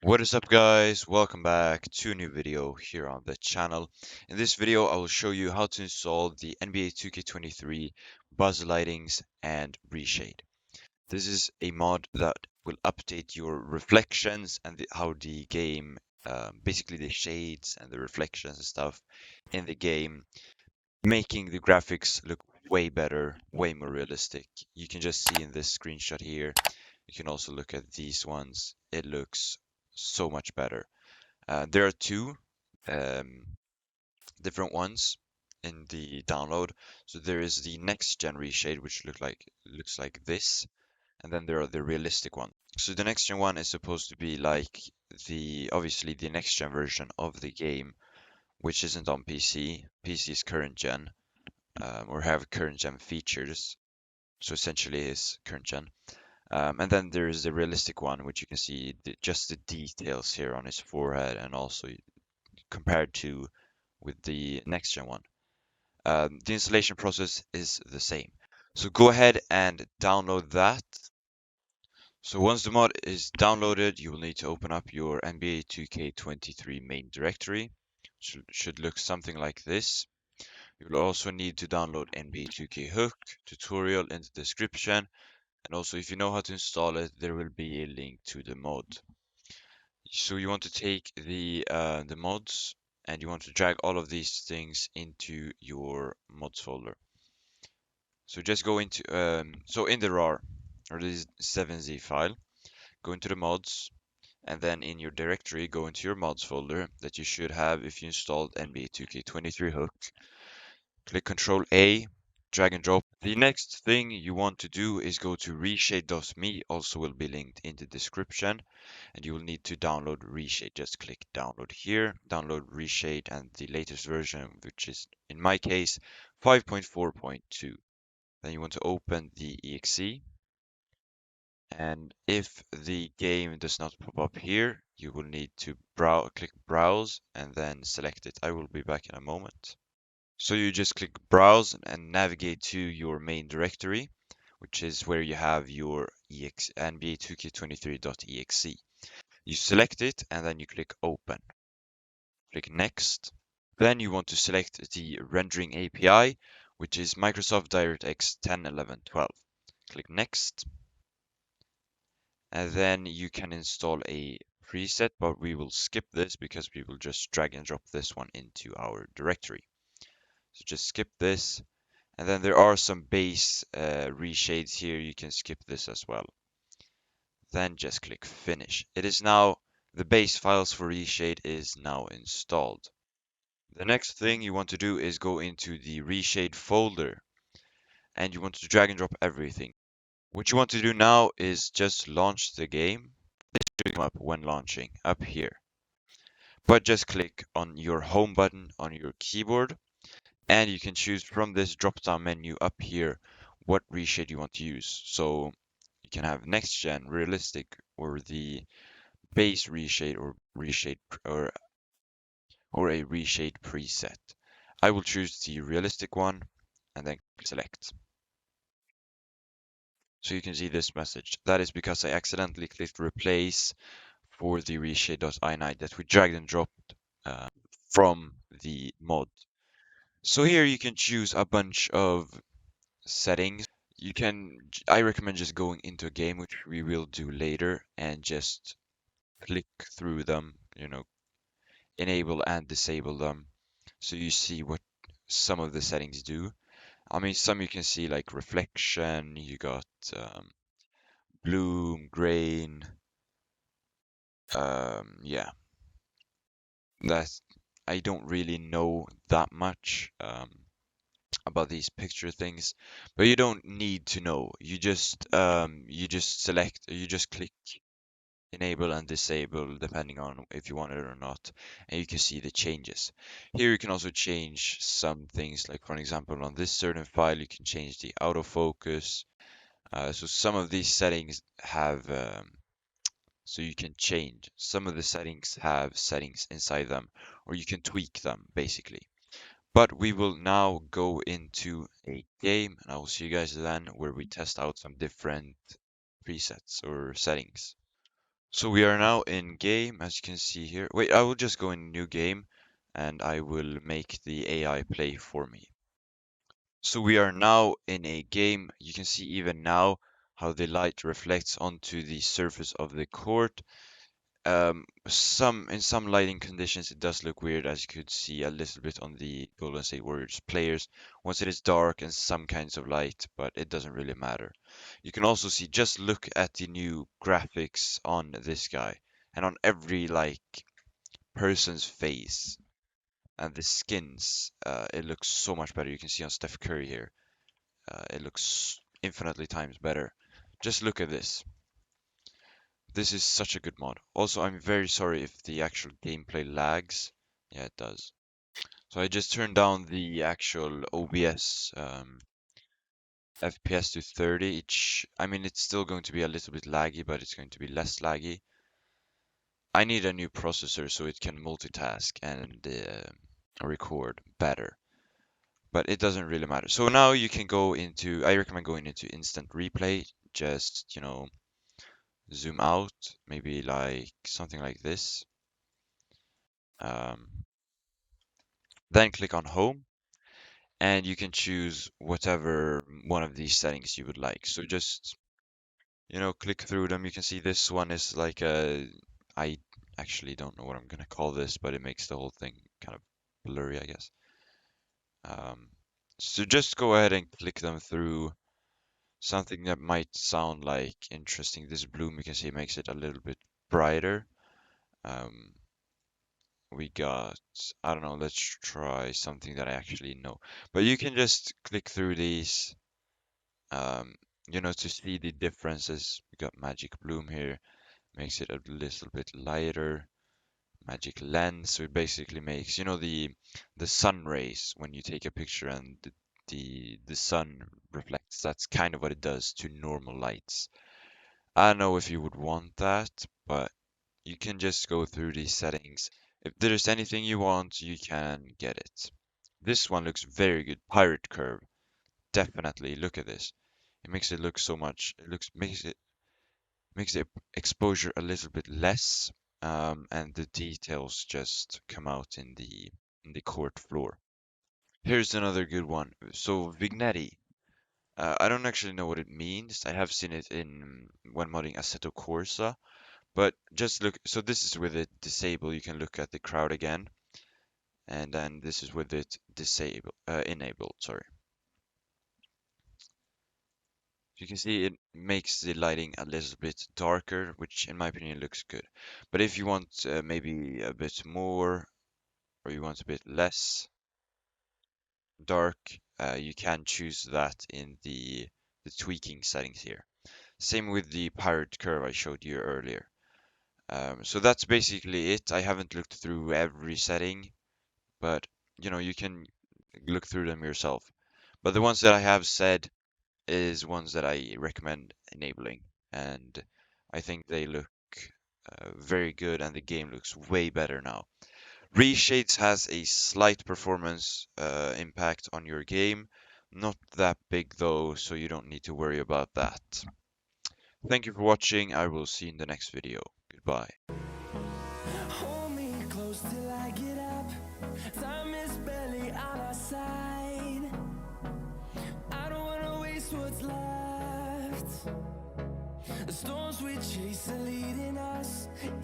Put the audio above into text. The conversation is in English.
What is up, guys? Welcome back to a new video here on the channel. In this video I will show you how to install the NBA 2K23 buzz lightings and Reshade. This is a mod that will update your reflections and how the game, basically the shades and the reflections and stuff in the game, making the graphics look way better, way more realistic. You can just see in this screenshot here. You can also look at these ones. It looks so much better. There are two um, different ones in the download. So there is the next gen reshade, which looks like this, and then there are the realistic one. So the next gen one is supposed to be like the obviously the next gen version of the game, which isn't on PC. PC is current gen, or have current gen features. So essentially is current gen. And then there is the realistic one, which you can see just the details here on his forehead, and also compared to with the next gen one. The installation process is the same. So go ahead and download that. So once the mod is downloaded, you will need to open up your NBA 2K23 main directory. Should look something like this. You will also need to download NBA 2K Hook tutorial in the description. And also, if you know how to install it, there will be a link to the mod. So you want to take the mods and you want to drag all of these things into your mods folder. So just go into so in the RAR or this 7z file, go into the mods, and then in your directory go into your mods folder that you should have if you installed NBA 2K23 Hook. Click Control A, drag and drop. The next thing you want to do is go to reshade.me, also will be linked in the description, and you will need to download Reshade. Just click download here, download Reshade and the latest version, which is in my case 5.4.2. Then you want to open the exe, and if the game does not pop up here, you will need to click browse and then select it. I will be back in a moment. So you just click browse and navigate to your main directory, which is where you have your NBA2K23.exe. You select it and then you click open. Click next. Then you want to select the rendering API, which is Microsoft DirectX 10, 11, 12. Click next. And then you can install a preset, but we will skip this because we will just drag and drop this one into our directory. So just skip this. And then there are some base reshades here. You can skip this as well. Then just click finish. It is now, the base files for Reshade is now installed. The next thing you want to do is go into the Reshade folder and you want to drag and drop everything. What you want to do now is just launch the game. This should come up when launching up here. But just click on your home button on your keyboard and you can choose from this drop down menu up here what reshade you want to use. So you can have next gen, realistic, or the base reshade or reshade or a reshade preset. I will choose the realistic one and then select. So you can see this message. That is because I accidentally clicked replace for the reshade.ini that we dragged and dropped from the mod. So here you can choose a bunch of settings. I recommend just going into a game, which we will do later, and just click through them, enable and disable them. So you see what some of the settings do. I mean, some you can see like reflection, you got bloom, grain, yeah, that's, I don't really know that much about these picture things, but you don't need to know. You just select, you just click enable and disable depending on if you want it or not, and you can see the changes. Here you can also change some things, like for example on this certain file you can change the autofocus. So some of these settings have so you can change some of the settings have settings inside them, or you can tweak them basically. But we will now go into a game and I will see you guys then where we test out some different presets or settings. So we are now in game, as you can see here. Wait, I will just go in new game and I will make the AI play for me. So we are now in a game. You can see even now how the light reflects onto the surface of the court. In some lighting conditions it does look weird, as you could see a little bit on the Golden State Warriors players once it is dark and some kinds of light, but it doesn't really matter. You can also see, just look at the new graphics on this guy and on every person's face and the skins. It looks so much better. You can see on Steph Curry here, it looks infinitely times better. Just look at this. This is such a good mod. Also, I'm very sorry if the actual gameplay lags. Yeah, it does. So I just turned down the actual OBS FPS to 30. I mean, it's still going to be a little bit laggy, but it's going to be less laggy. I need a new processor so it can multitask and record better. But it doesn't really matter. So now you can go into, I recommend going into instant replay. Just, zoom out, maybe like something like this. Um, then click on home and you can choose whatever one of these settings you would like. So just, click through them. You can see this one is like I actually don't know what I'm gonna call this, but it makes the whole thing kind of blurry, I guess. Um, so just go ahead and click them through. Something that might sound like interesting. This bloom, you can see, makes it a little bit brighter. Um, we got, I don't know, let's try something that I actually know. But you can just click through these, um, to see the differences. We got Magic Bloom here, makes it a little bit lighter. Magic Lens, so it basically makes, the sun rays when you take a picture and the sun reflects. That's kind of what it does to normal lights. I don't know if you would want that, but you can just go through these settings. If there's anything you want, you can get it. This one looks very good. Pirate curve. Definitely look at this. It makes it look so much. It looks makes the exposure a little bit less, and the details just come out in the court floor. Here's another good one. So Vignetti. I don't actually know what it means. I have seen it in when modding Assetto Corsa, but just look. So this is with it disabled. You can look at the crowd again, and then this is with it enabled. Sorry. You can see it makes the lighting a little bit darker, which in my opinion looks good. But if you want maybe a bit more, or you want a bit less dark, you can choose that in the tweaking settings here. Same with the pirate curve I showed you earlier. So that's basically it. I haven't looked through every setting, but you can look through them yourself. But the ones that I have said is ones that I recommend enabling, and I think they look very good, and the game looks way better now. Reshades has a slight performance impact on your game, not that big though, so you don't need to worry about that. Thank you for watching. I will see you in the next video. Goodbye. Hold me close till I get up. Time is barely on our side. I don't wanna waste what's left. The storms we chase are leading us.